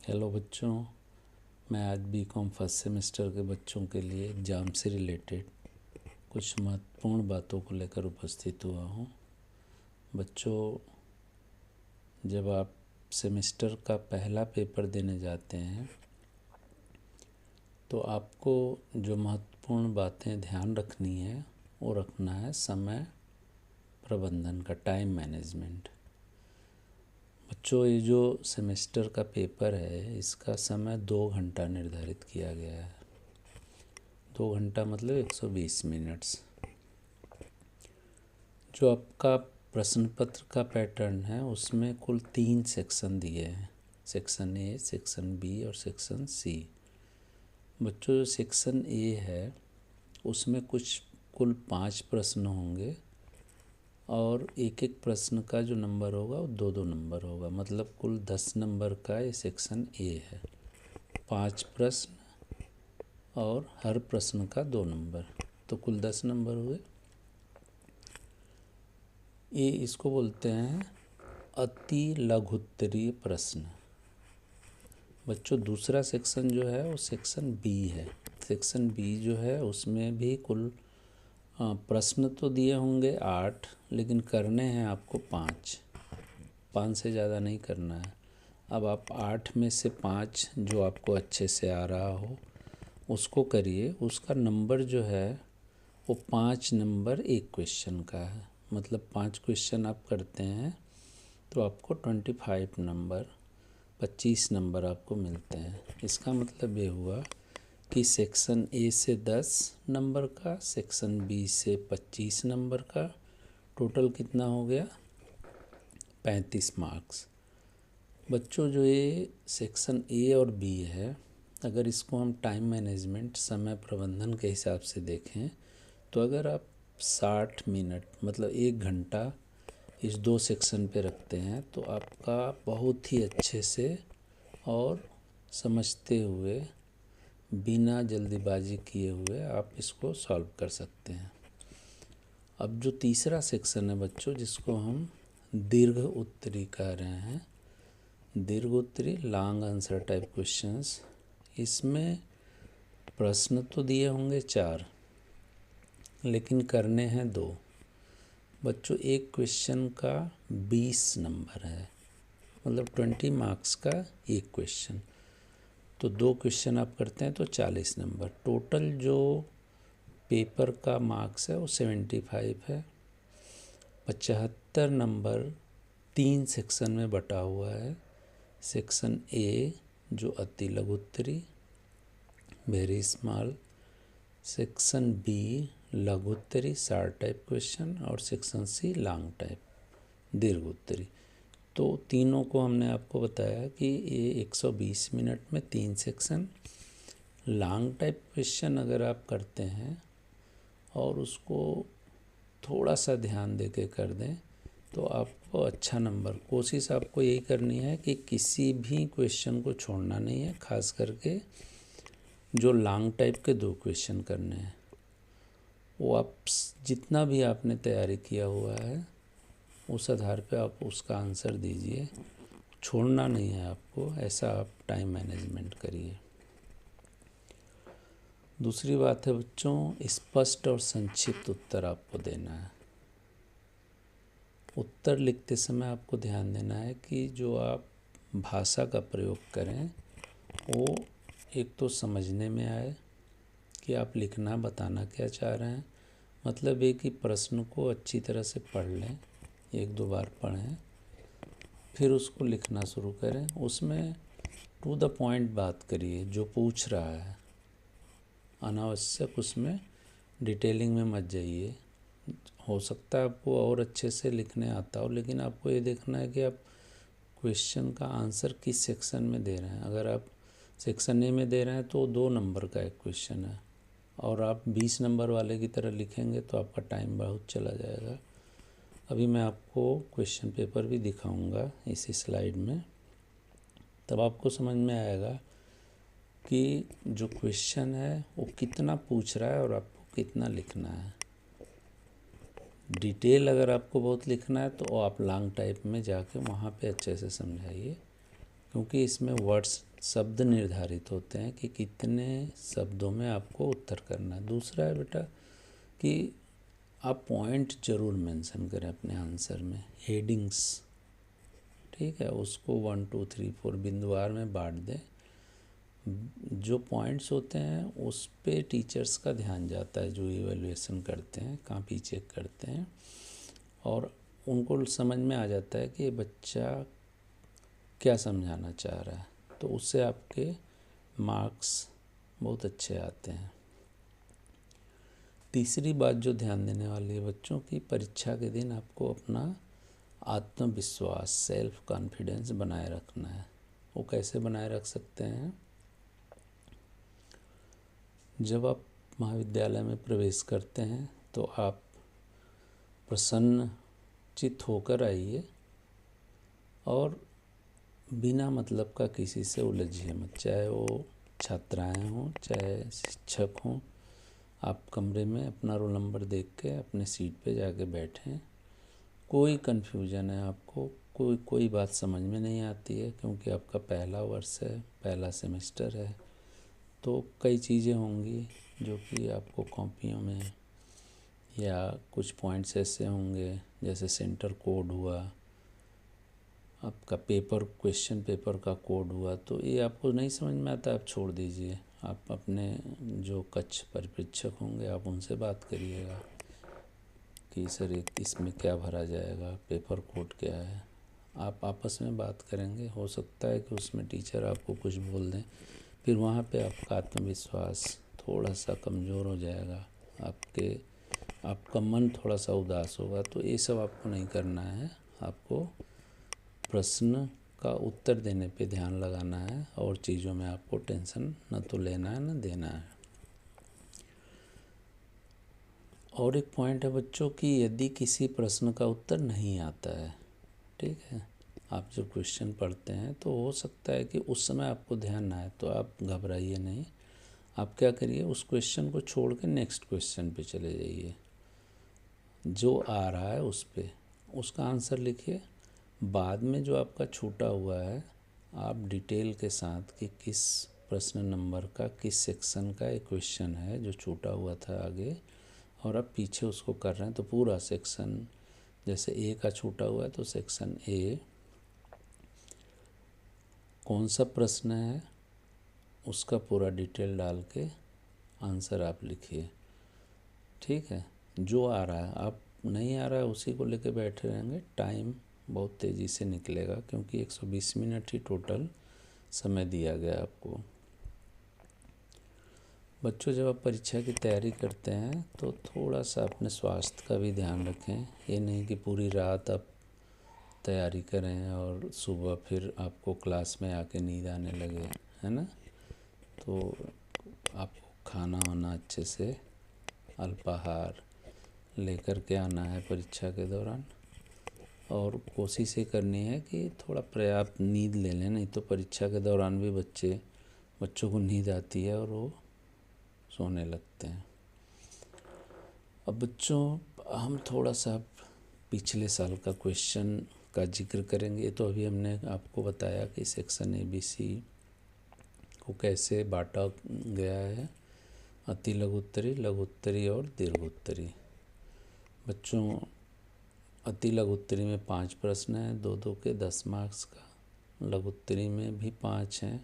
Hello बच्चों, मैं आज बीकॉम फर्स्ट सेमेस्टर के बच्चों के लिए एग्ज़ाम से रिलेटेड कुछ महत्वपूर्ण बातों को लेकर उपस्थित हुआ हूँ। बच्चों, जब आप सेमेस्टर का पहला पेपर देने जाते हैं तो आपको जो महत्वपूर्ण बातें ध्यान रखनी है वो रखना है समय प्रबंधन का, टाइम मैनेजमेंट। बच्चों, ये जो सेमेस्टर का पेपर है इसका समय 2 घंटा निर्धारित किया गया है। 2 घंटा मतलब 120 मिनट्स। जो आपका प्रश्न पत्र का पैटर्न है उसमें कुल 3 सेक्शन दिए हैं, सेक्शन ए, सेक्शन बी और सेक्शन सी। बच्चों, जो सेक्शन ए है उसमें कुल 5 प्रश्न होंगे और एक एक प्रश्न का जो नंबर होगा वो 2-2 नंबर होगा, मतलब कुल 10 नंबर का ये सेक्शन ए है। 5 प्रश्न और हर प्रश्न का 2 नंबर, तो कुल 10 नंबर हुए। ये इसको बोलते हैं अति लघुत्तरीय प्रश्न। बच्चों, दूसरा सेक्शन जो है वो सेक्शन बी है। सेक्शन बी जो है उसमें भी कुल प्रश्न तो दिए होंगे 8, लेकिन करने हैं आपको 5 से ज़्यादा नहीं करना है। अब आप 8 में से 5 जो आपको अच्छे से आ रहा हो उसको करिए। उसका नंबर जो है वो 5 नंबर एक क्वेश्चन का है, मतलब 5 क्वेश्चन आप करते हैं तो आपको 25 नंबर, 25 नंबर आपको मिलते हैं। इसका मतलब ये हुआ कि सेक्शन ए से 10 नंबर का, सेक्शन बी से 25 नंबर का, टोटल कितना हो गया? 35 मार्क्स। बच्चों, जो ये सेक्शन ए और बी है, अगर इसको हम टाइम मैनेजमेंट, समय प्रबंधन के हिसाब से देखें तो अगर आप 60 मिनट मतलब 1 घंटा इस 2 सेक्शन पे रखते हैं तो आपका बहुत ही अच्छे से और समझते हुए, बिना जल्दीबाजी किए हुए आप इसको सॉल्व कर सकते हैं। अब जो तीसरा सेक्शन है बच्चों, जिसको हम दीर्घ उत्तरी कह रहे हैं, दीर्घ उत्तरी लॉन्ग आंसर टाइप क्वेश्चंस, इसमें प्रश्न तो दिए होंगे 4 लेकिन करने हैं 2। बच्चों, एक क्वेश्चन का 20 नंबर है, मतलब 20 मार्क्स का एक क्वेश्चन, तो 2 क्वेश्चन आप करते हैं तो 40 नंबर। टोटल जो पेपर का मार्क्स है वो 75 है। 75 नंबर 3 सेक्शन में बटा हुआ है। सेक्शन ए जो अति लघुत्तरी, वेरी स्मॉल, सेक्शन बी लघुत्तरी शॉर्ट टाइप क्वेश्चन, और सेक्शन सी लॉन्ग टाइप दीर्घ उत्तरी। तो तीनों को हमने आपको बताया कि ये 120 मिनट में 3 सेक्शन। लॉन्ग टाइप क्वेश्चन अगर आप करते हैं और उसको थोड़ा सा ध्यान दे के कर दें तो आपको अच्छा नंबर, कोशिश आपको यही करनी है कि किसी भी क्वेश्चन को छोड़ना नहीं है, खास करके जो लॉन्ग टाइप के 2 क्वेश्चन करने हैं वो आप जितना भी आपने तैयारी किया हुआ है उस आधार पे आप उसका आंसर दीजिए, छोड़ना नहीं है आपको। ऐसा आप टाइम मैनेजमेंट करिए। दूसरी बात है बच्चों, स्पष्ट और संक्षिप्त उत्तर आपको देना है। उत्तर लिखते समय आपको ध्यान देना है कि जो आप भाषा का प्रयोग करें वो एक तो समझने में आए कि आप लिखना बताना क्या चाह रहे हैं, मतलब ये कि प्रश्न को अच्छी तरह से पढ़ लें, 1-2 बार पढ़ें, फिर उसको लिखना शुरू करें। उसमें टू द पॉइंट बात करिए, जो पूछ रहा है, अनावश्यक उसमें डिटेलिंग में मत जाइए। हो सकता है आपको और अच्छे से लिखने आता हो, लेकिन आपको ये देखना है कि आप क्वेश्चन का आंसर किस सेक्शन में दे रहे हैं। अगर आप सेक्शन ए में दे रहे हैं तो 2 नंबर का एक क्वेश्चन है और आप 20 नंबर वाले की तरह लिखेंगे तो आपका टाइम बहुत चला जाएगा। अभी मैं आपको क्वेश्चन पेपर भी दिखाऊंगा इसी स्लाइड में, तब आपको समझ में आएगा कि जो क्वेश्चन है वो कितना पूछ रहा है और आपको कितना लिखना है। डिटेल अगर आपको बहुत लिखना है तो आप लॉन्ग टाइप में जाके वहाँ पे अच्छे से समझाइए, क्योंकि इसमें वर्ड्स शब्द निर्धारित होते हैं कि कितने शब्दों में आपको उत्तर करना है। दूसरा है बेटा कि आप पॉइंट ज़रूर मेंशन करें अपने आंसर में, हेडिंग्स, ठीक है, उसको 1 2 3 4 बिंदुवार में बांट दें। जो पॉइंट्स होते हैं उस पे टीचर्स का ध्यान जाता है, जो इवैल्यूएशन करते हैं, कॉपी चेक करते हैं, और उनको समझ में आ जाता है कि बच्चा क्या समझाना चाह रहा है, तो उससे आपके मार्क्स बहुत अच्छे आते हैं। तीसरी बात जो ध्यान देने वाली है बच्चों की, परीक्षा के दिन आपको अपना आत्मविश्वास, सेल्फ कॉन्फिडेंस बनाए रखना है। वो कैसे बनाए रख सकते हैं? जब आप महाविद्यालय में प्रवेश करते हैं तो आप प्रसन्नचित्त होकर आइए और बिना मतलब का किसी से उलझिए मत, चाहे वो छात्राएं हों चाहे शिक्षक हों। आप कमरे में अपना रोल नंबर देख के अपने सीट पे जाके बैठें। कोई कन्फ्यूजन है आपको, कोई बात समझ में नहीं आती है, क्योंकि आपका पहला वर्ष है, पहला सेमेस्टर है, तो कई चीज़ें होंगी जो कि आपको कॉपियों में, या कुछ पॉइंट्स ऐसे होंगे जैसे सेंटर कोड हुआ, आपका पेपर, क्वेश्चन पेपर का कोड हुआ, तो ये आपको नहीं समझ में आता, आप छोड़ दीजिए। आप अपने जो कक्ष परिप्रेक्षक होंगे आप उनसे बात करिएगा कि सर इसमें क्या भरा जाएगा, पेपर कोड क्या है। आप आपस में बात करेंगे, हो सकता है कि उसमें टीचर आपको कुछ बोल दें, फिर वहाँ पे आपका आत्मविश्वास थोड़ा सा कमज़ोर हो जाएगा, आपका मन थोड़ा सा उदास होगा। तो ये सब आपको नहीं करना है, आपको प्रश्न का उत्तर देने पे ध्यान लगाना है, और चीज़ों में आपको टेंशन न तो लेना है न देना है। और एक पॉइंट है बच्चों कि यदि किसी प्रश्न का उत्तर नहीं आता है, ठीक है, आप जो क्वेश्चन पढ़ते हैं तो हो सकता है कि उस समय आपको ध्यान ना आए, तो आप घबराइए नहीं। आप क्या करिए, उस क्वेश्चन को छोड़ के नेक्स्ट क्वेश्चन पे चले जाइए, जो आ रहा है उस पे उसका आंसर लिखिए। बाद में जो आपका छूटा हुआ है आप डिटेल के साथ कि किस प्रश्न नंबर का, किस सेक्शन का एक क्वेश्चन है जो छूटा हुआ था आगे, और आप पीछे उसको कर रहे हैं, तो पूरा सेक्शन, जैसे ए का छूटा हुआ है तो सेक्शन ए कौन सा प्रश्न है उसका पूरा डिटेल डाल के आंसर आप लिखिए, ठीक है। जो आ रहा है, आप नहीं आ रहा है उसी को लेके बैठे रहेंगे, टाइम बहुत तेज़ी से निकलेगा, क्योंकि 120 मिनट ही टोटल समय दिया गया आपको। बच्चों, जब आप परीक्षा की तैयारी करते हैं तो थोड़ा सा अपने स्वास्थ्य का भी ध्यान रखें। ये नहीं कि पूरी रात आप तैयारी करें और सुबह फिर आपको क्लास में आके नींद आने लगे, है ना। तो आपको खाना वाना अच्छे से, अल्पाहार लेकर के आना है परीक्षा के दौरान, और कोशिश ये करनी है कि थोड़ा पर्याप्त नींद ले लें, नहीं तो परीक्षा के दौरान भी बच्चों को नींद आती है और वो सोने लगते हैं। अब बच्चों, हम थोड़ा सा पिछले साल का क्वेश्चन का जिक्र करेंगे। तो अभी हमने आपको बताया कि सेक्शन ABC को कैसे बांटा गया है, अति लघुत्तरी, लघुत्तरी और दीर्घोत्तरी। बच्चों, अति लघुत्तरी में 5 प्रश्न हैं, 2-2 के 10 मार्क्स का। लघुत्तरी में भी 5 हैं,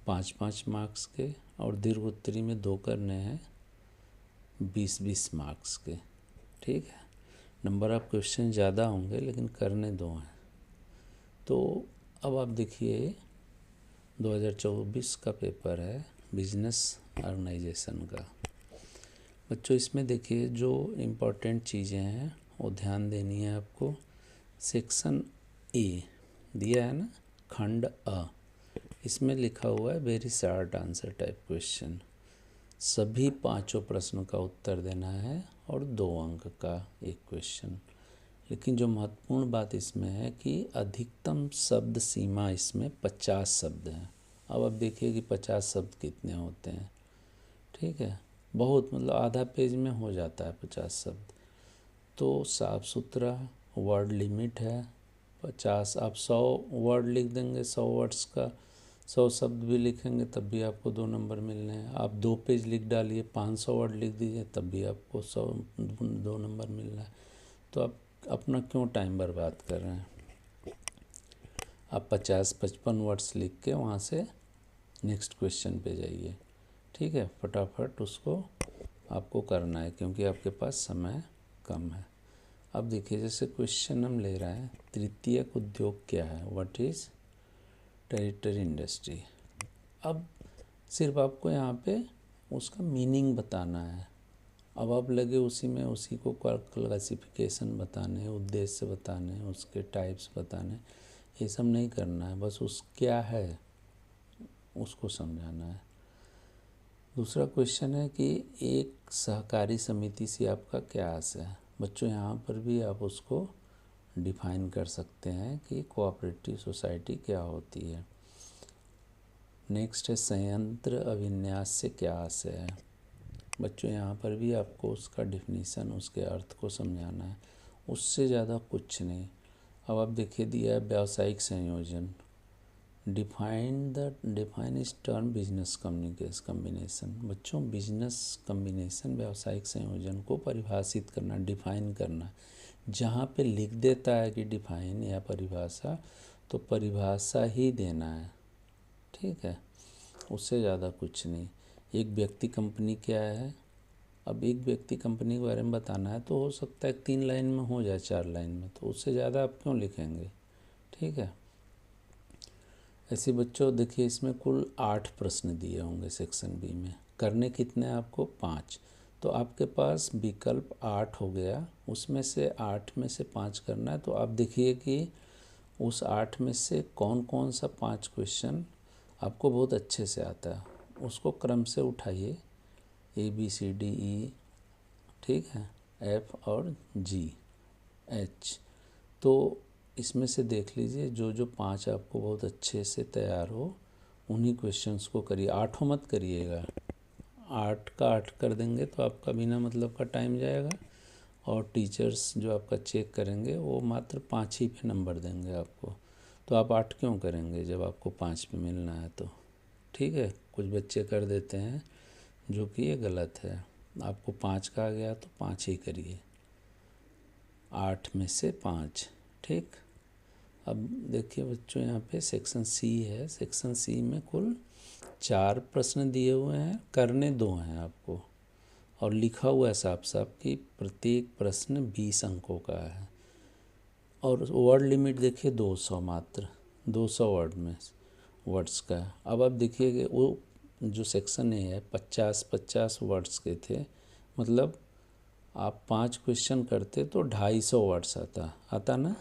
5-5 मार्क्स के, और दीर्घोत्तरी में 2 करने हैं, 20-20 मार्क्स के, ठीक है। नंबर ऑफ क्वेश्चन ज़्यादा होंगे लेकिन करने 2 हैं। तो अब आप देखिए 2024 का पेपर है बिजनेस ऑर्गेनाइजेशन का। बच्चों, इसमें देखिए जो इम्पोर्टेंट चीज़ें हैं वो ध्यान देनी है आपको। सेक्शन ए दिया है ना, खंड अ, इसमें लिखा हुआ है very short answer type question. सभी 5 प्रश्न का उत्तर देना है और 2 अंक का एक क्वेश्चन। लेकिन जो महत्वपूर्ण बात इसमें है कि अधिकतम शब्द सीमा इसमें 50 शब्द हैं। अब आप देखिए कि 50 शब्द कितने होते हैं, ठीक है, बहुत, मतलब आधा पेज में हो जाता है 50 शब्द। तो साफ सुथरा वर्ड लिमिट है, 50 आप 100 वर्ड लिख देंगे, 100 वर्ड्स का 100 शब्द भी लिखेंगे तब भी आपको 2 नंबर मिलने हैं। आप 2 पेज लिख डालिए, 500 वर्ड लिख दीजिए तब भी आपको 2 नंबर मिल रहा है। तो आप अपना क्यों टाइम बर्बाद कर रहे हैं? आप 50-55 वर्ड्स लिख के वहाँ से नेक्स्ट क्वेश्चन पे जाइए। ठीक है, फटाफट उसको आपको करना है क्योंकि आपके पास समय कम है। अब देखिए, जैसे क्वेश्चन हम ले रहे हैं, तृतीयक उद्योग क्या है? What is territory industry. अब सिर्फ आपको यहाँ पे उसका मीनिंग बताना है। अब आप लगे उसी में उसी को क्लासिफिकेशन बताने, उद्देश्य बताने, उसके टाइप्स बताने, ये सब नहीं करना है। बस उस क्या है उसको समझाना है। दूसरा क्वेश्चन है कि एक सहकारी समिति से आपका क्या आशय है? बच्चों यहाँ पर भी आप उसको डिफाइन कर सकते हैं कि कोऑपरेटिव सोसाइटी क्या होती है। नेक्स्ट है संयंत्र अभिन्यास से क्या आशय है? बच्चों यहाँ पर भी आपको उसका डिफिनीसन, उसके अर्थ को समझाना है, उससे ज़्यादा कुछ नहीं। अब आप देखिए दिया है व्यावसायिक संयोजन, डिफाइन इस टर्म बिजनेस कम्बिनेशन। बच्चों बिजनेस कम्बिनेशन, व्यावसायिक संयोजन को परिभाषित करना, डिफाइन करना। जहाँ पे लिख देता है कि डिफाइन या परिभाषा, तो परिभाषा ही देना है। ठीक है, उससे ज़्यादा कुछ नहीं। एक व्यक्ति कंपनी क्या है? अब एक व्यक्ति कंपनी के बारे में बताना है तो हो सकता है 3 लाइन में हो जाए, 4 लाइन में, तो उससे ज़्यादा आप क्यों लिखेंगे? ठीक है। ऐसे बच्चों देखिए, इसमें कुल 8 प्रश्न दिए होंगे सेक्शन बी में। करने कितने आपको? 5। तो आपके पास विकल्प 8 हो गया, उसमें से 8 में से 5 करना है। तो आप देखिए कि उस 8 में से कौन कौन सा 5 क्वेश्चन आपको बहुत अच्छे से आता है, उसको क्रम से उठाइए, ABCDE, ठीक है, F और G H। तो इसमें से देख लीजिए जो जो 5 आपको बहुत अच्छे से तैयार हो, उन्हीं क्वेश्चंस को करिए। 8 मत करिएगा, 8 का 8 कर देंगे तो आपका बिना मतलब का टाइम जाएगा, और टीचर्स जो आपका चेक करेंगे वो मात्र 5 ही पे नंबर देंगे आपको। तो आप 8 क्यों करेंगे जब आपको 5 पे मिलना है? तो ठीक है, कुछ बच्चे कर देते हैं जो कि ये गलत है। आपको 5 का आ गया तो 5 ही करिए, 8 में से 5। ठीक। अब देखिए बच्चों, यहाँ पे सेक्शन सी है। सेक्शन सी में कुल 4 प्रश्न दिए हुए हैं, करने 2 हैं आपको, और लिखा हुआ है साफ साफ कि प्रत्येक प्रश्न 20 अंकों का है। और वर्ड लिमिट देखिए 200, मात्र 200 वर्ड्स का है। अब आप देखिए कि वो जो सेक्शन ए है 50-50 वर्ड्स के थे, मतलब आप 5 क्वेश्चन करते तो 250 वर्ड्स आता ना।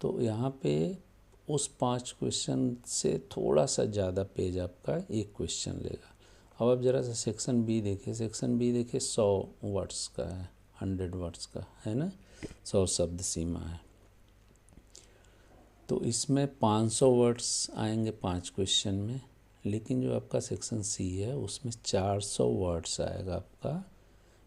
तो यहाँ पे उस 5 क्वेश्चन से थोड़ा सा ज़्यादा पेज आपका एक क्वेश्चन लेगा। अब आप ज़रा सा सेक्शन बी देखिए। सेक्शन बी देखिए 100 वर्ड्स का है, 100 वर्ड्स का है ना, 100 शब्द सीमा है। तो इसमें 500 वर्ड्स आएंगे 5 क्वेश्चन में, लेकिन जो आपका सेक्शन सी है उसमें 400 वर्ड्स आएगा आपका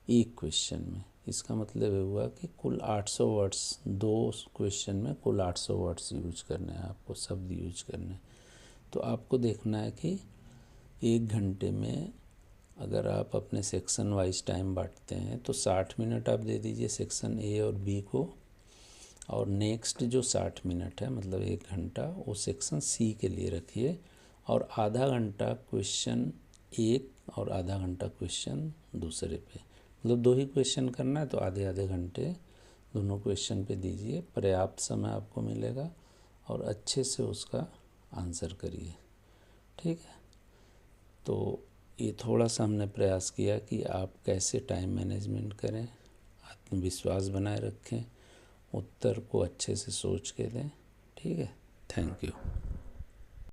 एक क्वेश्चन में। इसका मतलब ये हुआ कि कुल 800 वर्ड्स, 2 क्वेश्चन में कुल 800 वर्ड्स यूज करने हैं आपको, शब्द यूज करने हैं। तो आपको देखना है कि 1 घंटे में अगर आप अपने सेक्शन वाइज टाइम बांटते हैं तो 60 मिनट आप दे दीजिए सेक्शन ए और बी को, और नेक्स्ट जो 60 मिनट है मतलब 1 घंटा, वो सेक्शन सी के लिए रखिए, और आधा घंटा क्वेश्चन एक और आधा घंटा क्वेश्चन दूसरे पे, मतलब 2 ही क्वेश्चन करना है तो आधे आधे घंटे दोनों क्वेश्चन पे दीजिए। पर्याप्त समय आपको मिलेगा और अच्छे से उसका आंसर करिए। ठीक है, तो ये थोड़ा सा हमने प्रयास किया कि आप कैसे टाइम मैनेजमेंट करें, आत्मविश्वास बनाए रखें, उत्तर को अच्छे से सोच के दें। ठीक है, थैंक यू।